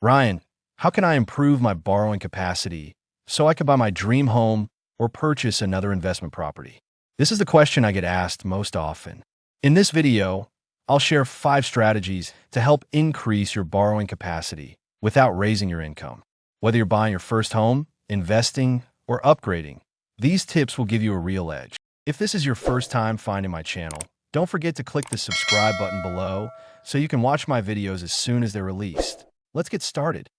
Ryan, how can I improve my borrowing capacity so I can buy my dream home or purchase another investment property? This is the question I get asked most often. In this video, I'll share 5 strategies to help increase your borrowing capacity without raising your income. Whether you're buying your first home, investing, or upgrading, these tips will give you a real edge. If this is your first time finding my channel, don't forget to click the subscribe button below so you can watch my videos as soon as they're released. Let's get started.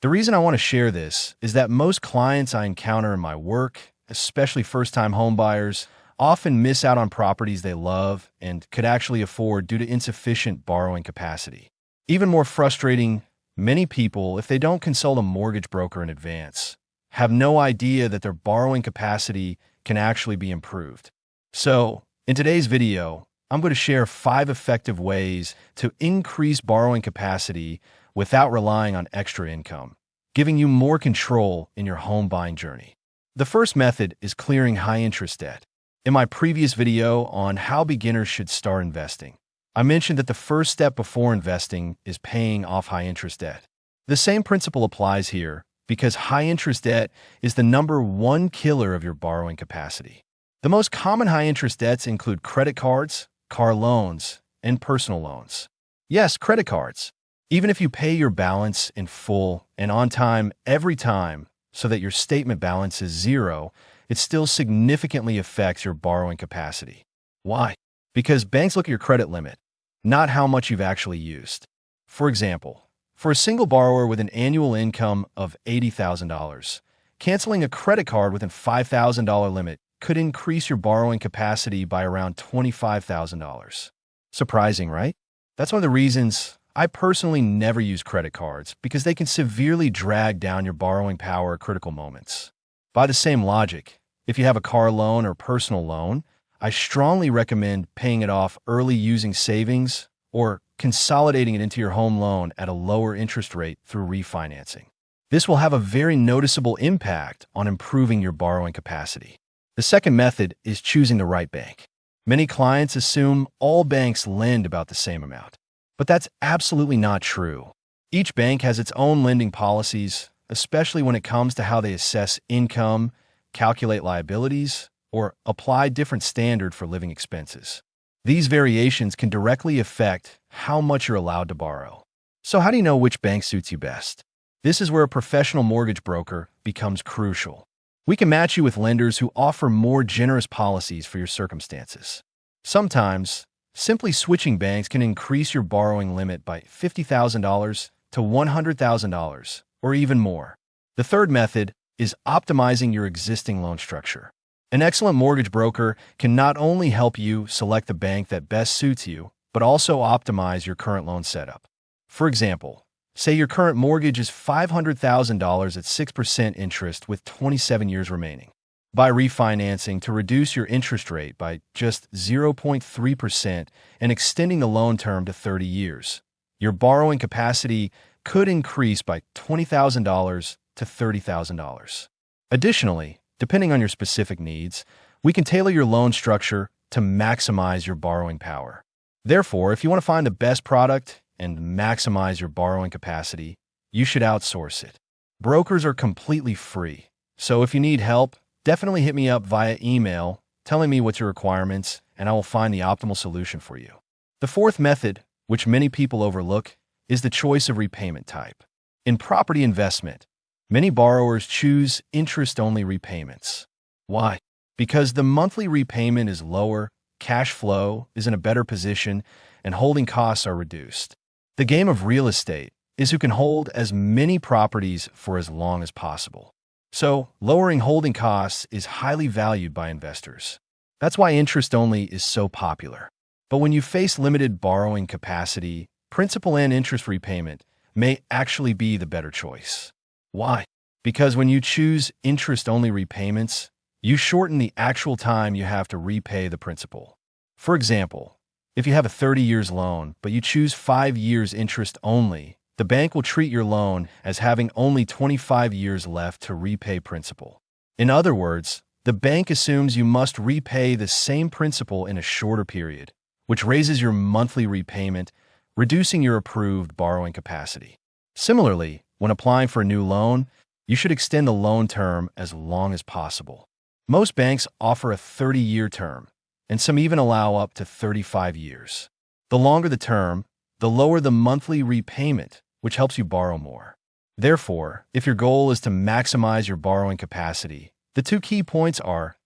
The reason I want to share this is that most clients I encounter in my work, especially first-time homebuyers, often miss out on properties they love and could actually afford due to insufficient borrowing capacity. Even more frustrating, many people, if they don't consult a mortgage broker in advance, have no idea that their borrowing capacity can actually be improved. So, in today's video, I'm going to share 5 effective ways to increase borrowing capacity without relying on extra income, giving you more control in your home buying journey. The first method is clearing high-interest debt. In my previous video on how beginners should start investing, I mentioned that the first step before investing is paying off high-interest debt. The same principle applies here because high-interest debt is the #1 killer of your borrowing capacity. The most common high-interest debts include credit cards, car loans, and personal loans. Yes, credit cards. Even if you pay your balance in full and on time every time so that your statement balance is 0, it still significantly affects your borrowing capacity. Why? Because banks look at your credit limit, not how much you've actually used. For example, for a single borrower with an annual income of $80,000, canceling a credit card with a $5,000 limit could increase your borrowing capacity by around $25,000. Surprising, right? That's one of the reasons I personally never use credit cards, because they can severely drag down your borrowing power at critical moments. By the same logic, if you have a car loan or personal loan, I strongly recommend paying it off early using savings or consolidating it into your home loan at a lower interest rate through refinancing. This will have a very noticeable impact on improving your borrowing capacity. The second method is choosing the right bank. Many clients assume all banks lend about the same amount, but that's absolutely not true. Each bank has its own lending policies, especially when it comes to how they assess income, calculate liabilities, or apply different standards for living expenses. These variations can directly affect how much you're allowed to borrow. So how do you know which bank suits you best? This is where a professional mortgage broker becomes crucial. We can match you with lenders who offer more generous policies for your circumstances. Sometimes, simply switching banks can increase your borrowing limit by $50,000 to $100,000, or even more. The third method is optimizing your existing loan structure. An excellent mortgage broker can not only help you select the bank that best suits you, but also optimize your current loan setup. For example, say your current mortgage is $500,000 at 6% interest with 27 years remaining. By refinancing to reduce your interest rate by just 0.3% and extending the loan term to 30 years, your borrowing capacity could increase by $20,000 to $30,000. Additionally, depending on your specific needs, we can tailor your loan structure to maximize your borrowing power. Therefore, if you want to find the best product and maximize your borrowing capacity, you should outsource it. Brokers are completely free, so if you need help, definitely hit me up via email telling me what's your requirements, and I will find the optimal solution for you. The fourth method, which many people overlook, is the choice of repayment type. In property investment, many borrowers choose interest-only repayments. Why? Because the monthly repayment is lower, cash flow is in a better position, and holding costs are reduced. The game of real estate is who can hold as many properties for as long as possible. So, lowering holding costs is highly valued by investors. That's why interest-only is so popular. But when you face limited borrowing capacity, principal and interest repayment may actually be the better choice. Why? Because when you choose interest-only repayments, you shorten the actual time you have to repay the principal. For example, if you have a 30 years loan, but you choose 5 years interest only, the bank will treat your loan as having only 25 years left to repay principal. In other words, the bank assumes you must repay the same principal in a shorter period, which raises your monthly repayment, reducing your approved borrowing capacity. Similarly, When applying for a new loan, you should extend the loan term as long as possible. Most banks offer a 30-year term, and some even allow up to 35 years. The longer the term, the lower the monthly repayment, which helps you borrow more. Therefore, if your goal is to maximize your borrowing capacity, the two key points are: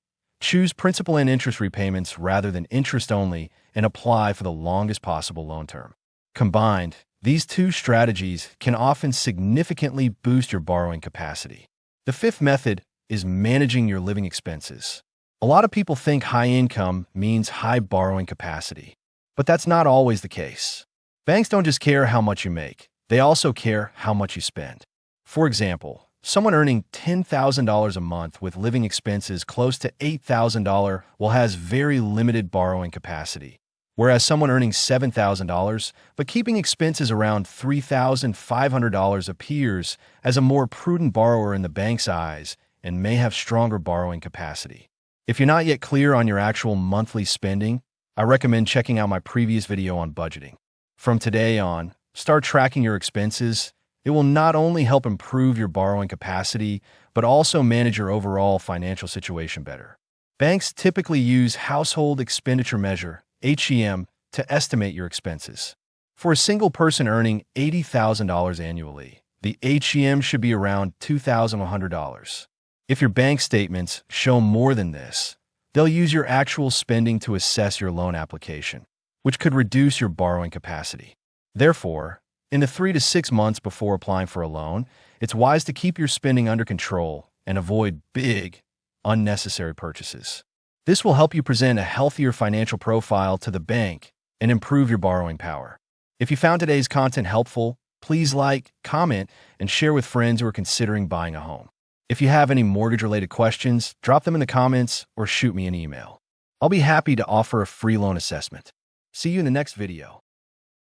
choose principal and interest repayments rather than interest only, and apply for the longest possible loan term. Combined, these two strategies can often significantly boost your borrowing capacity. The fifth method is managing your living expenses. A lot of people think high income means high borrowing capacity, but that's not always the case. Banks don't just care how much you make, they also care how much you spend. For example, someone earning $10,000 a month with living expenses close to $8,000 has very limited borrowing capacity, whereas someone earning $7,000 but keeping expenses around $3,500 appears as a more prudent borrower in the bank's eyes and may have stronger borrowing capacity. If you're not yet clear on your actual monthly spending, I recommend checking out my previous video on budgeting. From today on, start tracking your expenses. It will not only help improve your borrowing capacity, but also manage your overall financial situation better. Banks typically use Household Expenditure Measure, HEM, to estimate your expenses. For a single person earning $80,000 annually, the HEM should be around $2,100. If your bank statements show more than this, they'll use your actual spending to assess your loan application, which could reduce your borrowing capacity. Therefore, in the 3 to 6 months before applying for a loan, it's wise to keep your spending under control and avoid big, unnecessary purchases. This will help you present a healthier financial profile to the bank and improve your borrowing power. If you found today's content helpful, please like, comment, and share with friends who are considering buying a home. If you have any mortgage-related questions, drop them in the comments or shoot me an email. I'll be happy to offer a free loan assessment. See you in the next video.